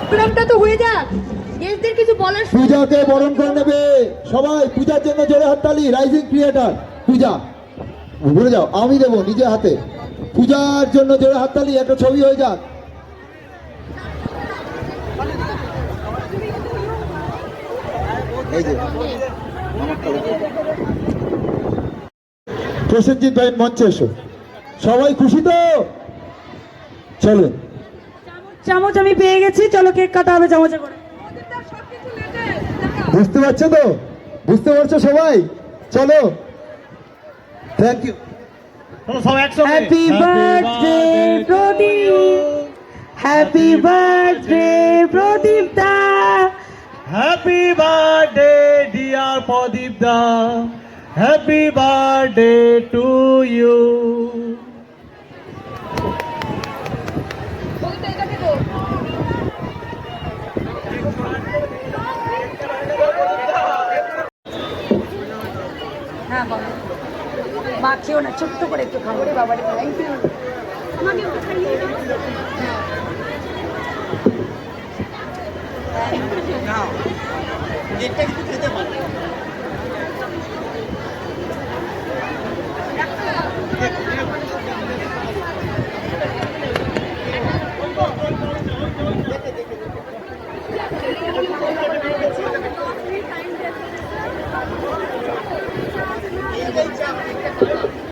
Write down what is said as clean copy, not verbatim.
প্রোগ্রামটা তো হয়ে যাক, গেস্টদের কিছু বলার। পূজাকে বরণ করে নেবে সবাই। পূজার জন্য জোরে হাততালি। রাইজিং ক্রিয়েটার পূজা, ভুলে যাও, আমি দেবো নিজে হাতে। পূজার জন্য জোরে হাততালি, একটা ছবি হয়ে যাক। এই যে প্রসেনজিৎ ভাই মঞ্চে এসো। সবাই খুশি তো? চলো। চামচ আমি পেয়ে গেছি, চলো কেক কাটা হবে চামচে করে। বুঝতে পারছো তো? বুঝতে পারছো সবাই? চলো, thank you. Happy birthday Pradip, happy birthday Pradip da, happy birthday dear Pradip da, happy birthday to you. হ্যাঁ বাবা, মা খেও না, ছোট্ট করে একটু খাবো রে বাবা রে। Thank you. আমাকে